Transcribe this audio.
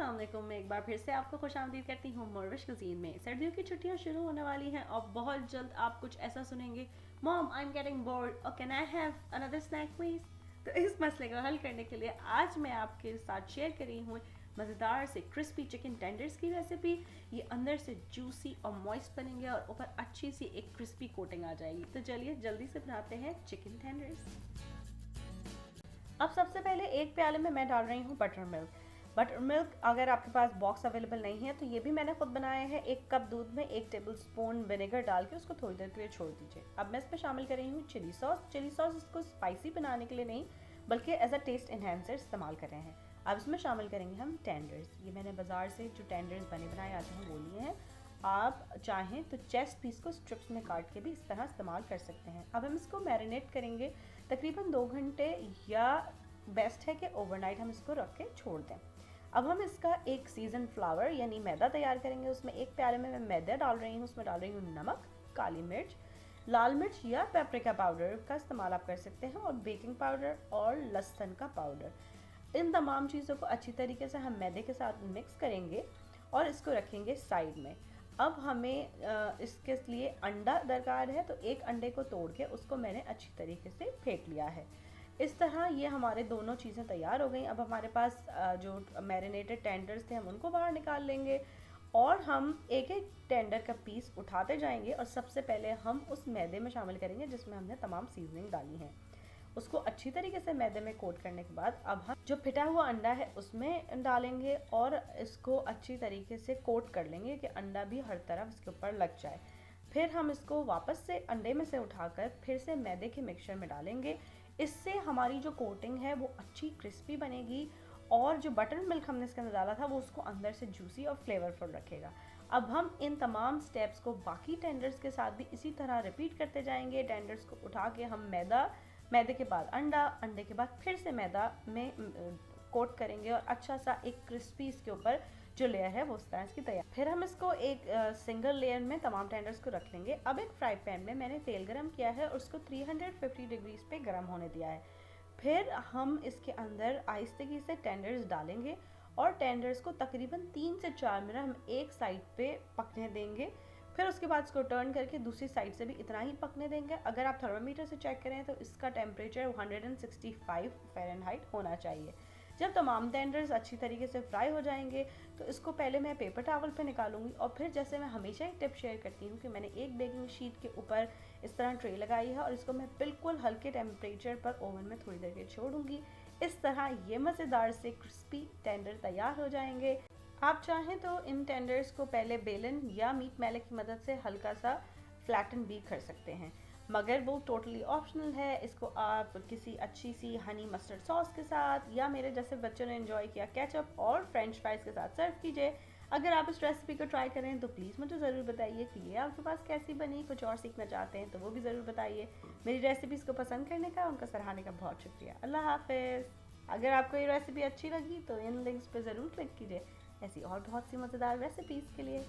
अस्सलाम वालेकुम। मैं एक बार फिर से आपको खुशामदीद करती हूँ मोरविश कुज़ीन में। सर्दियों की छुट्टियाँ शुरू होने वाली हैं और बहुत जल्द आप कुछ ऐसा सुनेंगे, mom I am getting bored और can I have another snack please. तो इस मसले को हल करने के लिए आज मैं आपके साथ शेयर कर रही हूँ मज़ेदार से क्रिस्पी चिकन टेंडर्स की रेसिपी। ये अंदर से जूसी और मॉइस्ट बनेंगे और ऊपर अच्छी सी एक क्रिस्पी कोटिंग आ जाएगी। तो चलिए जल्दी से बनाते हैं चिकन टेंडर्स। अब सबसे पहले एक प्याले में मैं डाल रही हूँ बटर मिल्क। बटर मिल्क अगर आपके पास बॉक्स अवेलेबल नहीं है तो ये भी मैंने खुद बनाया है। 1 कप दूध में 1 टेबल स्पून विनेगर डाल के उसको थोड़ी देर के लिए छोड़ दीजिए। अब मैं इसमें शामिल कर रही हूँ चिली सॉस। चिली सॉस इसको स्पाइसी बनाने के लिए नहीं बल्कि एज अ टेस्ट इन्हेंसर इस्तेमाल कर रहे हैं। अब इसमें शामिल करेंगे हम टेंडर्स। ये मैंने बाज़ार से जो टेंडर्स बने बनाए आते हैं वो लिए हैं। आप चाहें तो चेस्ट पीस को स्ट्रिप्स में काट के भी इस तरह इस्तेमाल कर सकते हैं। अब हम इसको मैरिनेट करेंगे तकरीबन 2 घंटे, या बेस्ट है कि ओवरनाइट हम इसको रख के छोड़ दें। अब हम इसका एक सीजन फ्लावर यानी मैदा तैयार करेंगे। उसमें एक प्याले में मैं मैदा डाल रही हूँ। उसमें डाल रही हूँ नमक, काली मिर्च, लाल मिर्च या पेपरिका पाउडर का इस्तेमाल आप कर सकते हैं, और बेकिंग पाउडर और लहसुन का पाउडर। इन तमाम चीज़ों को अच्छी तरीके से हम मैदे के साथ मिक्स करेंगे और इसको रखेंगे साइड में। अब हमें इसके लिए अंडा दरकार है, तो एक अंडे को तोड़ के उसको मैंने अच्छी तरीके से फेंट लिया है। इस तरह ये हमारे दोनों चीज़ें तैयार हो गई। अब हमारे पास जो मैरिनेटेड टेंडर्स थे हम उनको बाहर निकाल लेंगे और हम एक एक टेंडर का पीस उठाते जाएंगे और सबसे पहले हम उस मैदे में शामिल करेंगे जिसमें हमने तमाम सीजनिंग डाली है। उसको अच्छी तरीके से मैदे में कोट करने के बाद अब हम जो फिटा हुआ अंडा है उसमें डालेंगे और इसको अच्छी तरीके से कोट कर लेंगे कि अंडा भी हर तरफ इसके ऊपर लग जाए। फिर हम इसको वापस से अंडे में से उठाकर फिर से मैदे के मिक्सचर में डालेंगे। इससे हमारी जो कोटिंग है वो अच्छी क्रिस्पी बनेगी और जो बटर मिल्क हमने इसके अंदर डाला था वो उसको अंदर से जूसी और फ्लेवरफुल रखेगा। अब हम इन तमाम स्टेप्स को बाकी टेंडर्स के साथ भी इसी तरह रिपीट करते जाएंगे। टेंडर्स को उठा के हम मैदे के बाद अंडा, अंडे के बाद फिर से मैदा में कोट करेंगे और अच्छा सा एक क्रिस्पी इसके ऊपर जो लेयर है वो उस तरह इसकी तैयार। फिर हम इसको एक सिंगल लेयर में तमाम टेंडर्स को रख लेंगे। अब एक फ्राई पैन में मैंने तेल गरम किया है और उसको 350 डिग्रीज पे गरम होने दिया है। फिर हम इसके अंदर आहिस्ते से टेंडर्स डालेंगे और टेंडर्स को तकरीबन 3 से 4 मिनट हम एक साइड पे पकने देंगे। फिर उसके बाद इसको टर्न करके दूसरी साइड से भी इतना ही पकने देंगे। अगर आप थर्मामीटर से चेक करें तो इसका टेम्परेचर 165 फ़ारेनहाइट होना चाहिए। जब तमाम टेंडर्स अच्छी तरीके से फ्राई हो जाएंगे तो इसको पहले मैं पेपर टॉवल पे निकालूंगी और फिर जैसे मैं हमेशा एक टिप शेयर करती हूँ कि मैंने एक बेकिंग शीट के ऊपर इस तरह ट्रे लगाई है और इसको मैं बिल्कुल हल्के टेम्परेचर पर ओवन में थोड़ी देर के छोड़ूंगी। इस तरह ये मज़ेदार से क्रिस्पी टेंडर तैयार हो जाएंगे। आप चाहें तो इन टेंडर्स को पहले बेलन या मीट मैले की मदद से हल्का सा फ्लैटन भी कर सकते हैं, मगर वो टोटली ऑप्शनल है। इसको आप किसी अच्छी सी हनी मस्टर्ड सॉस के साथ या मेरे जैसे बच्चों ने एंजॉय किया केचप और फ्रेंच फ्राइज के साथ सर्व कीजिए। अगर आप इस रेसिपी को ट्राई करें तो प्लीज़ मुझे ज़रूर बताइए कि ये आपके पास कैसी बनी। कुछ और सीखना चाहते हैं तो वो भी ज़रूर बताइए। मेरी रेसिपीज़ को पसंद करने का, उनका सराहने का बहुत शुक्रिया। अल्लाह हाफिज़। अगर आपको ये रेसिपी अच्छी लगी तो इन लिंक्स पर ज़रूर क्लिक कीजिए ऐसी और बहुत सी मज़ेदार रेसिपीज़ के लिए।